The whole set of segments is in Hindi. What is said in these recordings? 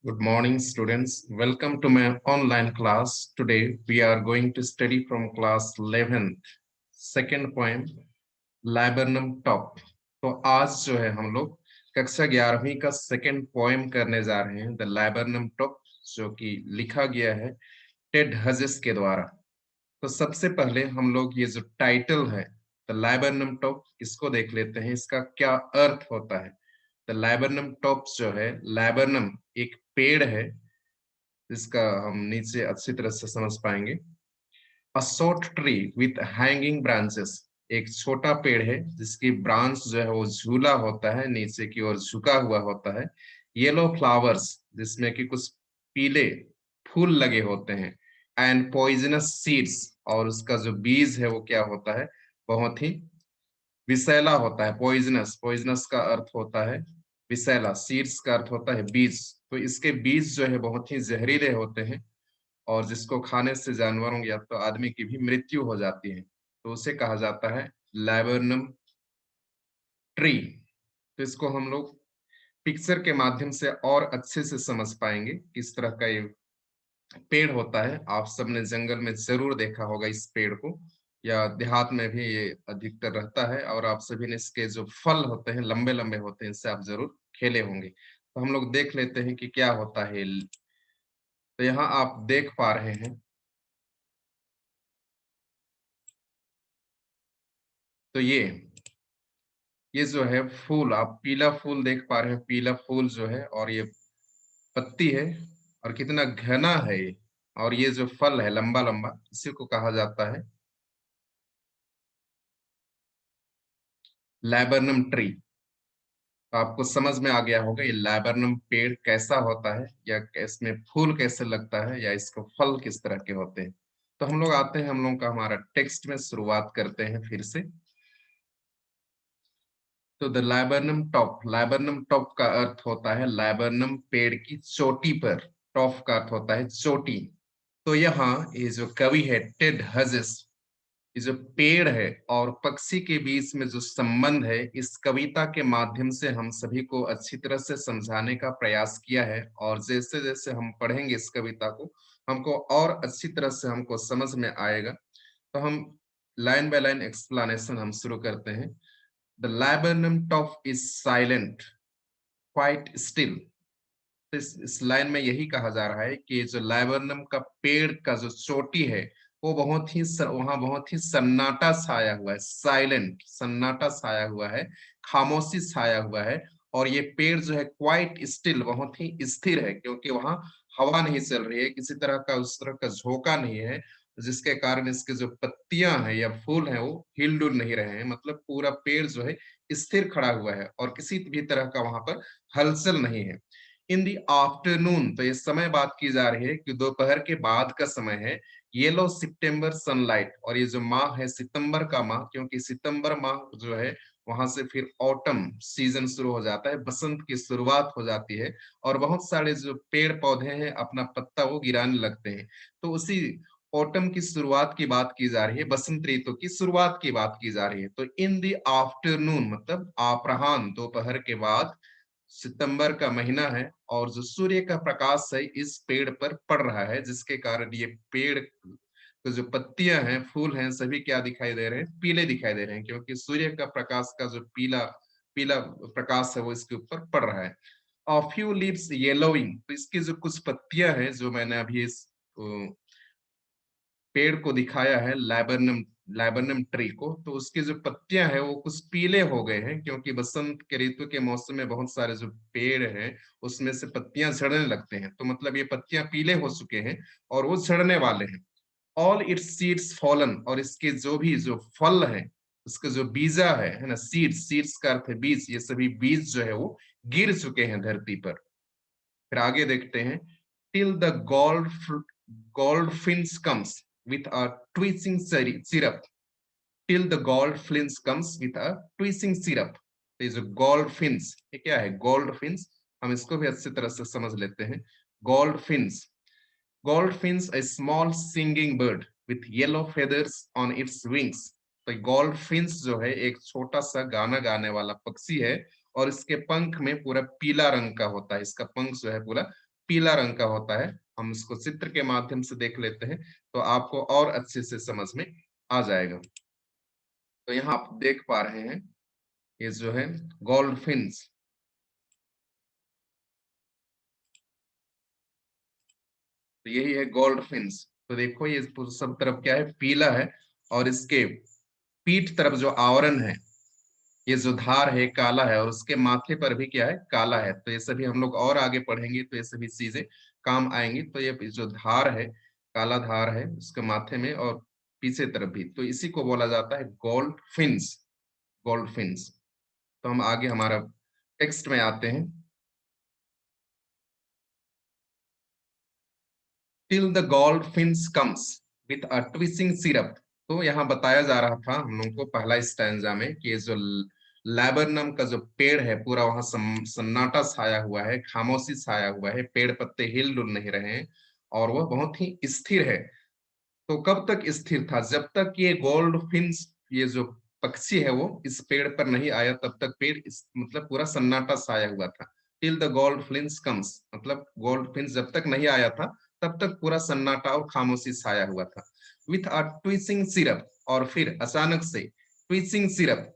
Good morning, students. Welcome to my online class. Today, we are going to study from class 11th, second poem, Laburnum Top. तो आज जो है हम लोग कक्षा 11वीं का सेकंड पोएम करने जा रहे हैं, द लैबरनम टॉप, जो कि लिखा गया है टेड हजेस के द्वारा। तो सबसे पहले हम लोग ये जो टाइटल है द लैबरनम टॉप, इसको देख लेते हैं, इसका क्या अर्थ होता है। द लैबरनम टॉप्स जो है, लैबरनम एक पेड़ है जिसका हम नीचे अच्छी तरह से समझ पाएंगे। A short tree with hanging branches, एक छोटा पेड़ है जिसकी ब्रांच जो है वो झूला होता है, नीचे की ओर झुका हुआ होता है। येलो फ्लावर्स, जिसमें कि कुछ पीले फूल लगे होते हैं। एंड पॉइजनस सीड्स, और उसका जो बीज है वो क्या होता है, बहुत ही विषैला होता है। पॉइजनस, पॉइजनस का अर्थ होता है विषैला, सीड्स का अर्थ होता है बीज। तो इसके बीज जो है बहुत ही जहरीले होते हैं, और जिसको खाने से जानवरों या तो आदमी की भी मृत्यु हो जाती है। तो उसे कहा जाता है लैबरनम ट्री। तो इसको हम लोग पिक्चर के माध्यम से और अच्छे से समझ पाएंगे किस तरह का ये पेड़ होता है। आप सबने जंगल में जरूर देखा होगा इस पेड़ को, या देहात में भी ये अधिकतर रहता है, और आप सभी ने इसके जो फल होते हैं लंबे लंबे होते हैं, इससे आप जरूर खेले होंगे। तो हम लोग देख लेते हैं कि क्या होता है। तो यहाँ आप देख पा रहे हैं, तो ये जो है फूल, आप पीला फूल देख पा रहे हैं, पीला फूल जो है, और ये पत्ती है, और कितना घना है ये। और ये जो फल है लंबा लंबा, इसी को कहा जाता है लैबरनम ट्री। तो आपको समझ में आ गया होगा ये लैबरनम पेड़ कैसा होता है, या इसमें फूल कैसे लगता है, या इसको फल किस तरह के होते हैं। तो हम लोग आते हैं, हम लोग का हमारा टेक्स्ट में शुरुआत करते हैं फिर से। तो द लैबरनम टॉप का अर्थ होता है लैबरनम पेड़ की चोटी पर। टॉप का अर्थ होता है चोटी। तो यहाँ ये जो कवि है टेड हजेस, ये जो पेड़ है और पक्षी के बीच में जो संबंध है, इस कविता के माध्यम से हम सभी को अच्छी तरह से समझाने का प्रयास किया है। और जैसे जैसे हम पढ़ेंगे इस कविता को, हमको और अच्छी तरह से हमको समझ में आएगा। तो हम लाइन बाय लाइन एक्सप्लेनेशन हम शुरू करते हैं। The laburnum top is silent, quite still। इस लाइन में यही कहा जा रहा है कि जो लैबरनम का पेड़ का जो चोटी है, वो वहां बहुत ही सन्नाटा छाया हुआ है। साइलेंट, सन्नाटा छाया हुआ है, खामोशी छाया हुआ है। और ये पेड़ जो है क्वाइट स्टिल, बहुत ही स्थिर है, क्योंकि वहां हवा नहीं चल रही है, किसी तरह का उस तरह का झोंका नहीं है, जिसके कारण इसके जो पत्तियां हैं या फूल हैं वो हिलडुल नहीं रहे हैं। मतलब पूरा पेड़ जो है स्थिर खड़ा हुआ है, और किसी भी तरह का वहां पर हलचल नहीं है। इन दी आफ्टरनून, तो ये समय बात की जा रही है कि दोपहर के बाद का समय है। येलो सितंबर सनलाइट, और ये जो माह है सितंबर का माह, क्योंकि सितंबर माह जो है वहां से फिर ऑटम सीजन शुरू हो जाता है, बसंत की शुरुआत हो जाती है। और बहुत सारे जो पेड़ पौधे हैं अपना पत्ता वो गिराने लगते हैं। तो उसी ऑटम की शुरुआत की बात की जा रही है, बसंत ऋतु की शुरुआत की बात की जा रही है। तो इन दी आफ्टरनून मतलब अपराह्न, दोपहर के बाद, सितंबर का महीना है, और जो सूर्य का प्रकाश है इस पेड़ पर पड़ रहा है, जिसके कारण ये पेड़ तो जो पत्तियां हैं, फूल हैं, सभी क्या दिखाई दे रहे हैं, पीले दिखाई दे रहे हैं, क्योंकि सूर्य का प्रकाश का जो पीला पीला प्रकाश है वो इसके ऊपर पड़ रहा है। A few leaves yellowing, तो इसकी जो कुछ पत्तियां हैं जो मैंने अभी इस पेड़ को दिखाया है, लैबरनम लैबरनम ट्री को, तो उसकी जो पत्तियां हैं वो कुछ पीले हो गए हैं, क्योंकि बसंत के ऋतु के मौसम में बहुत सारे जो पेड़ हैं उसमें से पत्तियां झड़ने लगते हैं। तो मतलब ये पत्तियां पीले हो चुके हैं और वो झड़ने वाले हैं। ऑल इट्स सीड्स फॉलन, और इसके जो भी जो फल है, उसके जो बीजा है ना, सीड्स, सीड्स का अर्थ है बीज, ये सभी बीज जो है वो गिर चुके हैं धरती पर। फिर आगे देखते हैं, till the goldfinch comes with a twitching syrup. Till the goldfinch comes with a twitching syrup. ये जो गोल्ड फिन्स, ये क्या है गोल्ड फिन्स, हम इसको भी अच्छी तरह से समझ लेते हैं। Gold fins, gold fins a small singing bird with yellow feathers on its wings। तो गोल्ड फिन्स जो है एक छोटा सा गाना गाने वाला पक्षी है, और इसके पंख में पूरा पीला रंग का होता है, इसका पंख जो है पूरा पीला रंग का होता है। हम इसको चित्र के माध्यम से देख लेते हैं तो आपको और अच्छे से समझ में आ जाएगा। तो यहाँ आप देख पा रहे हैं ये जो है गोल्ड फिन्स, तो यही है गोल्ड फिन्स। तो देखो ये सब तरफ क्या है, पीला है, और इसके पीठ तरफ जो आवरण है, ये जो धार है काला है, और उसके माथे पर भी क्या है, काला है। तो ये सभी हम लोग और आगे पढ़ेंगे तो ये सभी चीजें काम आएंगी। तो ये जो धार है, काला धार है उसके माथे में और पीछे तरफ भी, तो इसी को बोला जाता है गोल्ड फिन्स, गोल्ड फिन्स। तो हम आगे हमारा टेक्स्ट में आते हैं। Till the goldfinch comes with a twitching chirrup. तो यहाँ बताया जा रहा था हम लोगों को पहला स्टैंजा में कि ये जो लैबरनम का जो पेड़ है पूरा वहां सन्नाटा छाया हुआ है, खामोशी छाया हुआ है, पेड़ पत्ते हिल डुल नहीं रहे हैं, और वह बहुत ही स्थिर है। तो कब तक स्थिर था, जब तक ये गोल्ड फिन्स, ये जो पक्षी है वो इस पेड़ पर नहीं आया, तब तक पेड़ मतलब पूरा सन्नाटा छाया हुआ था। Till the goldfinch comes, मतलब गोल्ड फिन्स जब तक नहीं आया था तब तक पूरा सन्नाटा और खामोशी छाया हुआ था। विथ अ ट्विचिंग सिरप, और फिर अचानक से ट्विचिंग सिरप,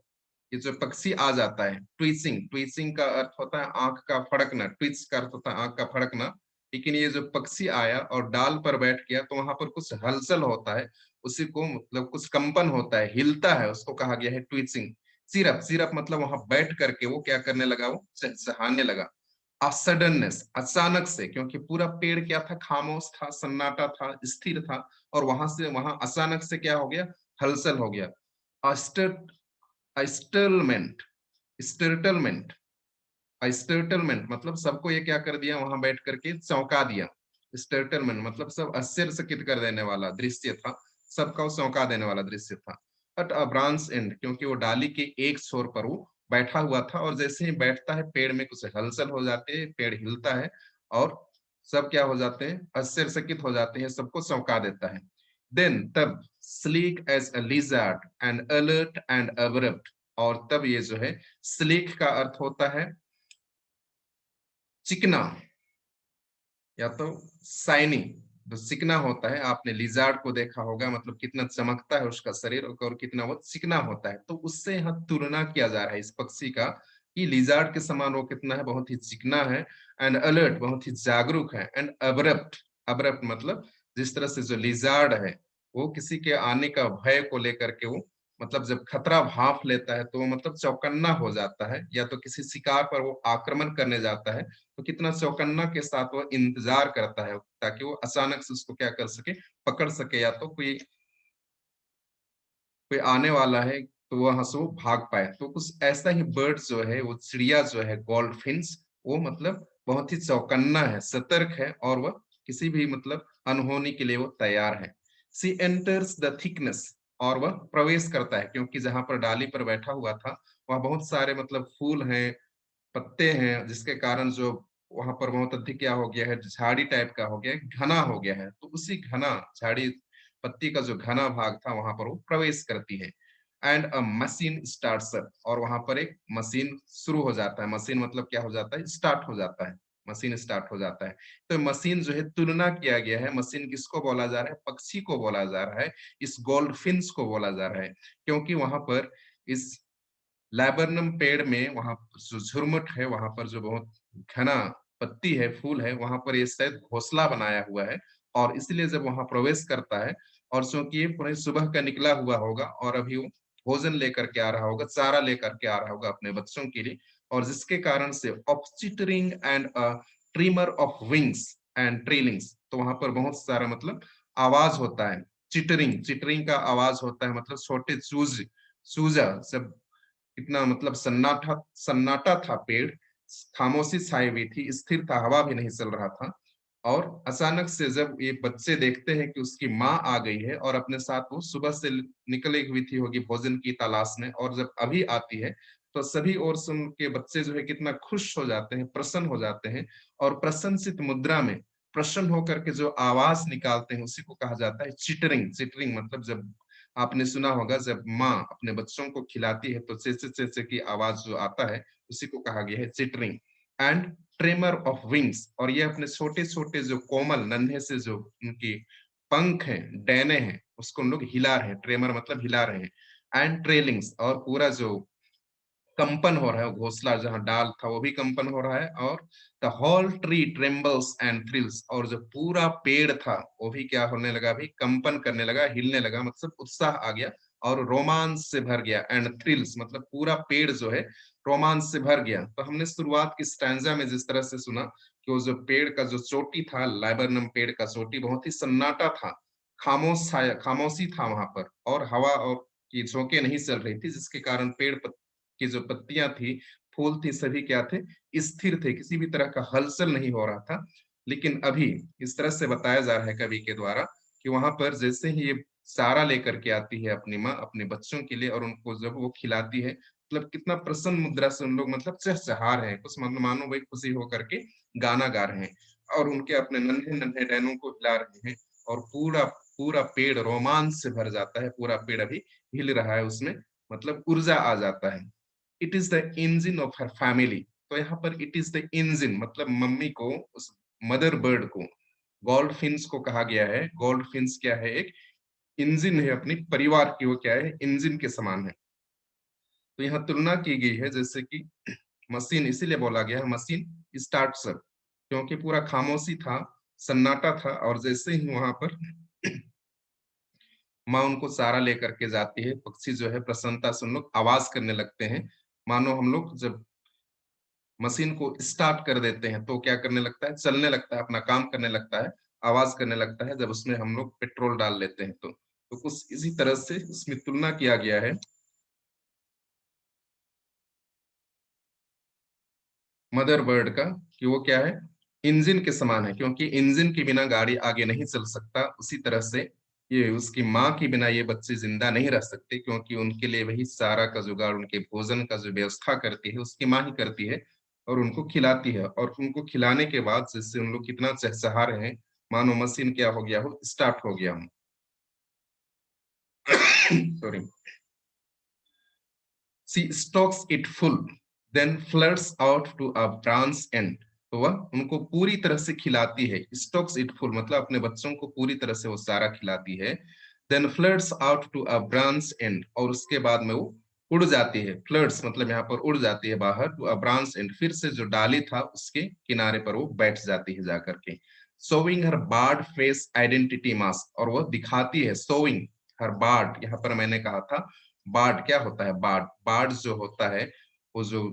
ये जो पक्षी आ जाता है। ट्विचिंग, ट्विचिंग का अर्थ होता है आंख का फड़कना, ट्विच का अर्थ होता है आंख का फड़कना। लेकिन ये जो पक्षी आया और डाल पर बैठ गया तो वहां पर कुछ हलचल होता है, उसी को मतलब कुछ कंपन होता है, हिलता है, उसको कहा गया है ट्विचिंग। सिरप, सिरप मतलब वहां बैठ करके वो क्या करने लगा, वो चहचहाने लगा। आ सडननेस, अचानक से, क्योंकि पूरा पेड़ क्या था, खामोश था, सन्नाटा था, स्थिर था, और वहां से वहां अचानक से क्या हो गया, हलचल हो गया। स्टर्टलमेंट, स्टर्टलमेंट, स्टर्टलमेंट मतलब सबको ये क्या कर दिया, वहां बैठ करके चौंका दिया। स्टर्टलमेंट मतलब सब आश्चर्यचकित कर देने वाला दृश्य था, सबका चौंका देने वाला दृश्य था। एट अ ब्रांच एंड, क्योंकि वो डाली के एक छोर पर वो बैठा हुआ था, और जैसे ही बैठता है पेड़ में कुछ हलचल हो जाती है, पेड़ हिलता है, और सब क्या हो जाते हैं, आश्चर्यचकित हो जाते हैं, सबको चौंका देता है। देन तब, sleek as a lizard and alert and abrupt, और तब ये जो है, स्लीक का अर्थ होता है चिकना, या तो शाइनी। जो चिकना होता है, आपने लिजार्ड को देखा होगा, मतलब कितना चमकता है उसका शरीर, और कितना वो चिकना होता है, तो उससे यहाँ तुलना किया जा रहा है इस पक्षी का, कि लिजार्ड के समान वो कितना है, बहुत ही चिकना है। एंड अलर्ट, बहुत ही जागरूक है। एंड अब्रप्ट, अब्रप्ट मतलब जिस तरह से जो लिजार्ड है वो किसी के आने का भय को लेकर के वो, मतलब जब खतरा भांप लेता है तो वो मतलब चौकन्ना हो जाता है, या तो किसी शिकार पर वो आक्रमण करने जाता है तो कितना चौकन्ना के साथ वो इंतजार करता है, ताकि वो अचानक से उसको क्या कर सके, पकड़ सके, या तो कोई कोई आने वाला है तो वहां से वो भाग पाए। तो कुछ ऐसा ही बर्ड जो है, वो चिड़िया जो है गोल्ड फिन्स, वो मतलब बहुत ही चौकन्ना है, सतर्क है, और वह किसी भी मतलब अनहोनी के लिए वो तैयार है। सी एंटर्स द थिकनेस, और वह प्रवेश करता है, क्योंकि जहां पर डाली पर बैठा हुआ था वहां बहुत सारे मतलब फूल हैं, पत्ते हैं, जिसके कारण जो वहां पर बहुत अधिक क्या हो गया है, झाड़ी टाइप का हो गया है, घना हो गया है। तो उसी घना झाड़ी पत्ती का जो घना भाग था वहां पर वो प्रवेश करती है। And a machine starts up, और वहां पर एक मशीन शुरू हो जाता है। मशीन मतलब क्या हो जाता है, स्टार्ट हो जाता है, मशीन स्टार्ट हो जाता है। तो मशीन जो है, तुलना किया गया है, मशीन किसको बोला जा रहा है, पक्षी को बोला जा रहा है, इस गोल्ड फिन्स को बोला जा रहा है, क्योंकि वहां पर इस लैबरनम पेड़ में, वहां जो झुरमुट है, वहां पर जो बहुत घना पत्ती है, फूल है, वहां पर ये शायद घोंसला बनाया हुआ है, और इसलिए जब वहां प्रवेश करता है, और चूंकि ये पूरे सुबह का निकला हुआ होगा और अभी वो भोजन लेकर के आ रहा होगा, चारा लेकर के आ रहा होगा अपने बच्चों के लिए, और जिसके कारण से of chitterings and tremor of wings and trillings, तो वहां पर बहुत सारा मतलब आवाज होता है। चिटरिंग, चिटरिंग का आवाज होता है, मतलब छोटे चूज, चूजा जब, कितना मतलब सन्नाटा, सन्नाटा था पेड़, खामोशी छाई हुई थी, स्थिर था, हवा भी नहीं चल रहा था, और अचानक से जब ये बच्चे देखते हैं कि उसकी माँ आ गई है, और अपने साथ वो सुबह से निकली हुई थी होगी भोजन की तलाश में, और जब अभी आती है तो सभी ओर सुन के बच्चे जो है कितना खुश हो जाते हैं, प्रसन्न हो जाते हैं, और प्रशंसित मुद्रा में प्रसन्न होकर के जो आवाज निकालते हैं उसी को कहा जाता है चिटरिंग। चिटरिंग मतलब जब आपने सुना होगा, जब माँ अपने बच्चों को खिलाती है तो चेचे चेचे की आवाज जो आता है, उसी को कहा गया है chittering. And tremor of wings, और ये अपने छोटे छोटे जो कोमल नन्हे से जो उनकी पंख हैं, डैने हैं, उसको उन लोग हिला रहे हैं, ट्रेमर मतलब हिला रहे हैं। एंड ट्रेलिंग्स, और पूरा जो कंपन हो रहा है, घोंसला जहां डाल था वो भी कंपन हो रहा है, और the whole tree trembles and thrills, और जो पूरा पेड़ था वो भी क्या होने लगा, भी कंपन करने लगा, हिलने लगा, मतलब उत्साह आ गया और रोमांच से भर गया। एंड थ्रिल्स मतलब पूरा पेड़ जो है रोमांच से भर गया। तो हमने शुरुआत की स्टैंजा में जिस तरह से सुना कि वो जो पेड़ का जो चोटी था, लाइबर्नम पेड़ का चोटी, बहुत ही सन्नाटा था, खामोशी था वहां पर, और हवा और की झोंके नहीं चल रही थी, जिसके कारण पेड़ की जो पत्तियां थी, फूल थी, सभी क्या थे, स्थिर थे, किसी भी तरह का हलचल नहीं हो रहा था। लेकिन अभी इस तरह से बताया जा रहा है कवि के द्वारा कि वहां पर जैसे ही ये चारा लेकर के आती है अपनी माँ अपने बच्चों के लिए, और उनको जब वो खिलाती है, मतलब कितना प्रसन्न मुद्रा से उन लोग मतलब चहचहा रहे हैं, कुछ मतलब मानो भाई खुशी होकर के गाना गा रहे हैं, और उनके अपने नन्हे नन्हे डैनों को हिला रहे हैं, और पूरा पूरा पेड़ रोमांच से भर जाता है, पूरा पेड़ अभी हिल रहा है, उसमें मतलब ऊर्जा आ जाता है। It is the engine of her family. तो यहाँ पर इट इज द इंजन मतलब मम्मी को, उस मदर बर्ड को, गोल्ड फिन्स को कहा गया है। गोल्ड फिन्स क्या है, एक इंजन है अपनी परिवार की, वो क्या है, इंजन के समान है। तो यहाँ तुलना की गई है जैसे कि मशीन, इसीलिए बोला गया है मशीन स्टार्ट्स अप, क्योंकि पूरा खामोशी था, सन्नाटा था, और जैसे ही वहां पर माँ उनको चारा लेकर के जाती है, पक्षी जो है प्रसन्नता से उन लोग आवाज करने लगते हैं। मानो हम लोग जब मशीन को स्टार्ट कर देते हैं तो क्या करने लगता है, चलने लगता है, अपना काम करने लगता है, आवाज करने लगता है, जब उसमें हम लोग पेट्रोल डाल लेते हैं तो कुछ इसी तरह से इसमें तुलना किया गया है मदर बर्ड का, कि वो क्या है, इंजन के समान है, क्योंकि इंजन के बिना गाड़ी आगे नहीं चल सकता। उसी तरह से ये उसकी माँ के बिना ये बच्चे जिंदा नहीं रह सकते, क्योंकि उनके लिए वही सारा का जुगाड़, उनके भोजन का जो व्यवस्था करती है उसकी माँ ही करती है, और उनको खिलाती है। और उनको खिलाने के बाद जिससे उन लोग कितना चहचहा रहे हैं, मानो मशीन क्या हो गया हो, स्टार्ट हो गया हो। Sorry. She stocks it full, then flirts out to a branch end. तो वह उनको पूरी तरह से खिलाती है, स्टॉक्स इट फुल मतलब अपने बच्चों को पूरी तरह से वो सारा खिलाती है। Then flirts out to a branch and, और उसके बाद में वो उड़ जाती है, फ्लर्ट्स मतलब यहाँ पर उड़ जाती है बाहर, टू अ ब्रांच एंड, फिर से जो डाली था उसके किनारे पर वो बैठ जाती है जाकर के। Showing her barred face identity mask, और वो दिखाती है, शोइंग हर बार्ड, यहाँ पर मैंने कहा था बार्ड क्या होता है, बार्ड, बार्ड जो होता है वो जो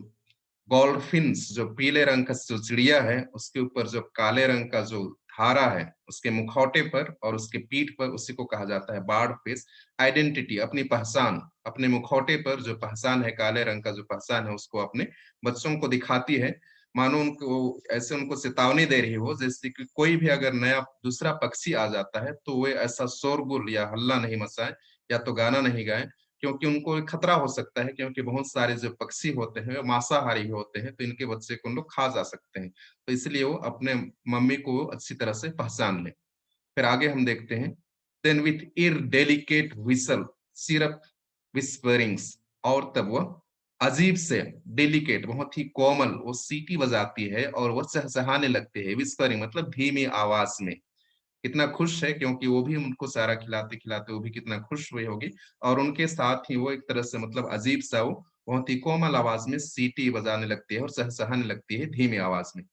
गोल्डफिन्स, जो पीले रंग का जो चिड़िया है, उसके ऊपर जो काले रंग का जो धारा है उसके मुखौटे पर और उसके पीठ पर, उसी को कहा जाता है बार्ड फेस आइडेंटिटी, अपनी पहचान, अपने मुखौटे पर जो पहचान है, काले रंग का जो पहचान है, उसको अपने बच्चों को दिखाती है। मानो उनको ऐसे उनको चेतावनी दे रही हो, जैसे कि कोई भी अगर नया दूसरा पक्षी आ जाता है तो वे ऐसा शोरगुल या हल्ला नहीं मचाए, या तो गाना नहीं गाए, क्योंकि उनको एक खतरा हो सकता है, क्योंकि बहुत सारे जो पक्षी होते हैं वो मांसाहारी होते हैं, तो इनके बच्चे को लोग खा जा सकते हैं। तो इसलिए वो अपने मम्मी को अच्छी तरह से पहचान ले। फिर आगे हम देखते हैं, then with eerie delicate whistle chirrup whisperings, और तब वह अजीब से डेलिकेट बहुत ही कोमल वो सीटी बजाती है, और वह चहचहाने लगते हैं, विस्परिंग मतलब धीमी आवाज में। कितना खुश है, क्योंकि वो भी उनको सारा खिलाते खिलाते वो भी कितना खुश हुई होगी, और उनके साथ ही वो एक तरह से मतलब अजीब सा वो बहुत ही कोमल आवाज में सीटी बजाने लगती है और सहसहाने लगती है धीमी आवाज में।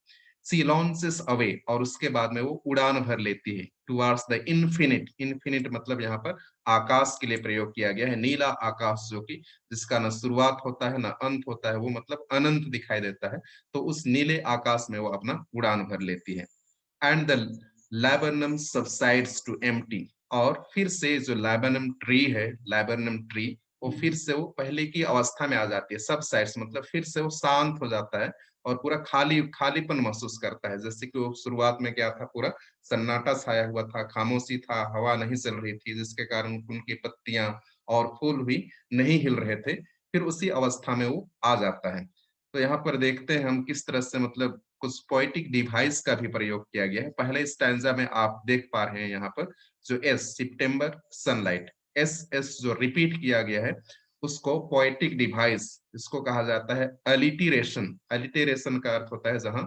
सी लॉन्चेस अवे, और उसके बाद में वो उड़ान भर लेती है टुवार्ड्स द इन्फिनिट, इन्फिनिट मतलब यहाँ पर आकाश के लिए प्रयोग किया गया है, नीला आकाश जो कि जिसका न शुरुआत होता है न अंत होता है, वो मतलब अनंत दिखाई देता है। तो उस नीले आकाश में वो अपना उड़ान भर लेती है। And the laburnum subsides to empty, और फिर से जो लैबरनम ट्री है, लैबरनम ट्री, वो फिर से वो पहले की अवस्था में आ जाती है, सबसाइड्स मतलब फिर से वो शांत हो जाता है, और पूरा खाली खालीपन महसूस करता है, जैसे कि वो शुरुआत में क्या था, पूरा सन्नाटा छाया हुआ था, खामोशी था, हवा नहीं चल रही थी, जिसके कारण उनकी पत्तियां और फूल भी नहीं हिल रहे थे, फिर उसी अवस्था में वो आ जाता है। तो यहाँ पर देखते हैं हम किस तरह से मतलब कुछ पोएटिक डिवाइस का भी प्रयोग किया गया है। पहले स्टैंजा में आप देख पा रहे हैं यहाँ पर जो एस, सितंबर सनलाइट, एस एस जो रिपीट किया गया है, उसको पोएटिक डिवाइस इसको कहा जाता है। अलिटरेशन, अलिटरेशन का अर्थ होता है जहां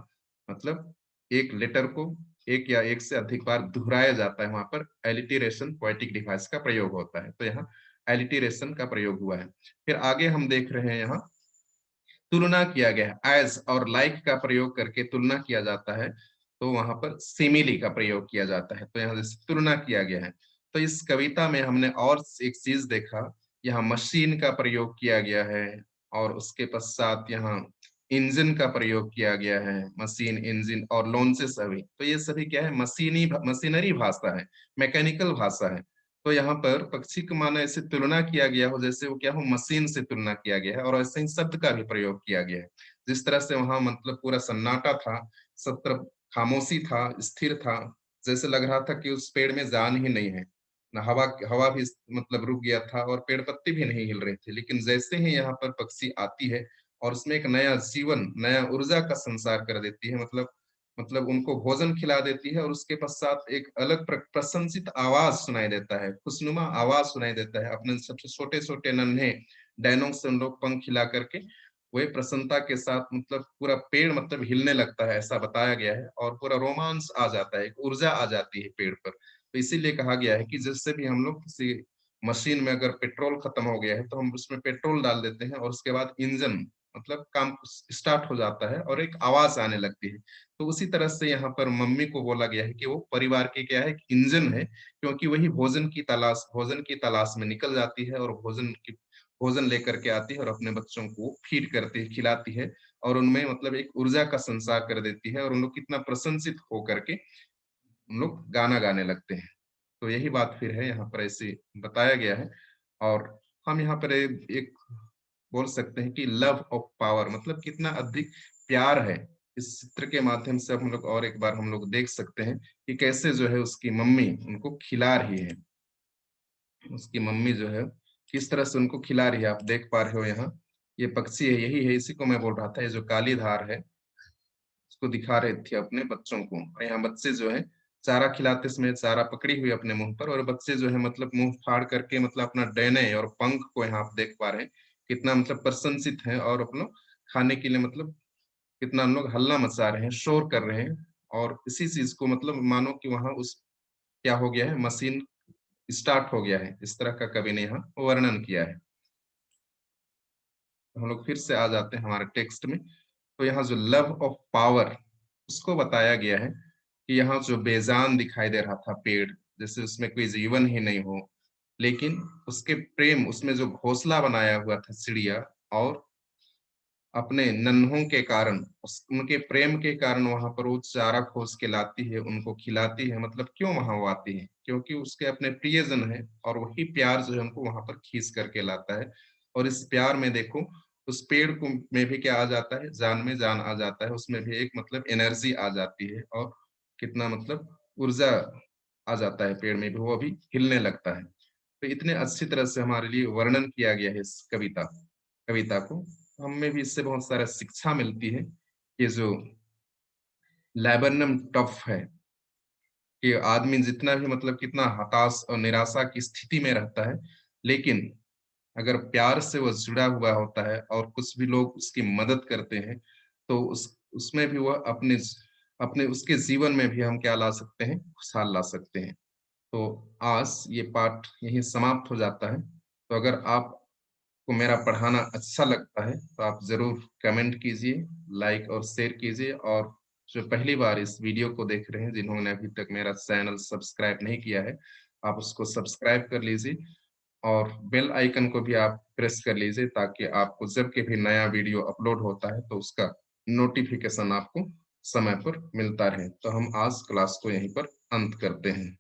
मतलब एक लेटर को एक या एक से अधिक बार दोहराया जाता है, वहां पर एलिटरेशन पोएटिक डिवाइस का प्रयोग होता है। तो यहाँ एलिटरेशन का प्रयोग हुआ है। फिर आगे हम देख रहे हैं यहाँ तुलना किया गया है, एज और लाइक का प्रयोग करके तुलना किया जाता है, तो वहां पर सिमिली का प्रयोग किया जाता है। तो यहाँ जैसे तुलना किया गया है। तो इस कविता में हमने और एक चीज देखा, यहाँ मशीन का प्रयोग किया गया है और उसके पश्चात यहाँ इंजन का प्रयोग किया गया है, मशीन, इंजन और लॉन्चेस सभी। तो ये सभी क्या है, मशीनरी भाषा है, मैकेनिकल भाषा है। तो यहाँ पर पक्षी को माना ऐसे तुलना किया गया हो जैसे वो क्या हो, मशीन से तुलना किया गया है, और ऐसे ही शब्द का भी प्रयोग किया गया है। जिस तरह से वहां मतलब पूरा सन्नाटा था, सब तरफ खामोशी था, स्थिर था, जैसे लग रहा था कि उस पेड़ में जान ही नहीं है, न हवा हवा भी मतलब रुक गया था और पेड़ पत्ते भी नहीं हिल रहे थे। लेकिन जैसे ही यहाँ पर पक्षी आती है और उसमें एक नया जीवन, नया ऊर्जा का संसार कर देती है, मतलब उनको भोजन खिला देती है, और उसके पश्चात एक अलग प्रशंसित आवाज सुनाई देता है, खुशनुमा आवाज सुनाई देता है। अपने सबसे छोटे छोटे नन्हे डैनों से उन लोग पंख खिला करके वही प्रसन्नता के साथ मतलब पूरा पेड़ मतलब हिलने लगता है, ऐसा बताया गया है, और पूरा रोमांस आ जाता है, एक ऊर्जा आ जाती है पेड़ पर। तो इसीलिए कहा गया है कि जिससे भी हम लोग किसी मशीन में अगर पेट्रोल खत्म हो गया है तो हम उसमें पेट्रोल डाल देते हैं, और उसके बाद इंजन मतलब काम स्टार्ट हो जाता है और एक आवाज आने लगती है। तो उसी तरह से यहाँ पर मम्मी को बोला गया है कि वो परिवार के क्या है, इंजन है, क्योंकि वही भोजन की तलाश में निकल जाती है और भोजन लेकर के आती है और अपने बच्चों को फीड करती है, खिलाती है, और उनमें मतलब एक ऊर्जा का संचार कर देती है, और उन लोग कितना प्रशंसित होकर के उन लोग गाना गाने लगते हैं। तो यही बात फिर है, यहाँ पर ऐसे बताया गया है। और हम यहाँ पर एक बोल सकते हैं कि लव ऑफ पावर, मतलब कितना अधिक प्यार है। इस चित्र के माध्यम से हम लोग और एक बार हम लोग देख सकते हैं कि कैसे जो है उसकी मम्मी उनको खिला रही है, उसकी मम्मी जो है किस तरह से उनको खिला रही है। आप देख पा रहे हो यहाँ, ये पक्षी है, यही है, इसी को मैं बोल रहा था, ये जो काली धार है उसको दिखा रहे थे अपने बच्चों को। और यहाँ बच्चे जो है चारा खिलाते समय चारा पकड़ी हुई अपने मुंह पर, और बच्चे जो है मतलब मुंह फाड़ करके मतलब अपना डैने और पंख को यहाँ आप देख पा रहे हैं, कितना मतलब प्रशंसित है, और अपना खाने के लिए मतलब कितना हम लोग हल्ला मचा रहे हैं, शोर कर रहे हैं। और इसी चीज को मतलब मानो कि वहां उस क्या हो गया है, मशीन स्टार्ट हो गया है, इस तरह का कवि ने यहाँ वर्णन किया है। हम लोग फिर से आ जाते हैं हमारे टेक्स्ट में। तो यहाँ जो लव ऑफ पावर उसको बताया गया है कि यहाँ जो बेजान दिखाई दे रहा था पेड़, जैसे उसमें कोई जीवन ही नहीं हो, लेकिन उसके प्रेम, उसमें जो घोंसला बनाया हुआ था चिड़िया, और अपने नन्हों के कारण, उनके प्रेम के कारण वहां पर वो चारा खोज के लाती है, उनको खिलाती है। मतलब क्यों वहां वो आती है, क्योंकि उसके अपने प्रियजन है, और वही प्यार जो है उनको वहां पर खींच करके लाता है। और इस प्यार में देखो उस पेड़ को में भी क्या आ जाता है, जान में जान आ जाता है, उसमें भी एक मतलब एनर्जी आ जाती है, और कितना मतलब ऊर्जा आ जाता है पेड़ में भी, वो अभी हिलने लगता है। तो इतने अच्छी तरह से हमारे लिए वर्णन किया गया है इस कविता को। हमें भी इससे बहुत सारा शिक्षा मिलती है। ये जो लैबरनम टफ है कि आदमी जितना भी मतलब कितना हताश और निराशा की स्थिति में रहता है, लेकिन अगर प्यार से वो जुड़ा हुआ होता है और कुछ भी लोग उसकी मदद करते हैं, तो उसमें भी वह अपने अपने उसके जीवन में भी हम क्या ला सकते हैं, खुशहाल ला सकते हैं। तो आज ये पाठ यहीं समाप्त हो जाता है। तो अगर आपको मेरा पढ़ाना अच्छा लगता है तो आप जरूर कमेंट कीजिए, लाइक और शेयर कीजिए, और जो पहली बार इस वीडियो को देख रहे हैं, जिन्होंने अभी तक मेरा चैनल सब्सक्राइब नहीं किया है, आप उसको सब्सक्राइब कर लीजिए, और बेल आइकन को भी आप प्रेस कर लीजिए, ताकि आपको जब के भी नया वीडियो अपलोड होता है तो उसका नोटिफिकेशन आपको समय पर मिलता रहे। तो हम आज क्लास को यहीं पर अंत करते हैं।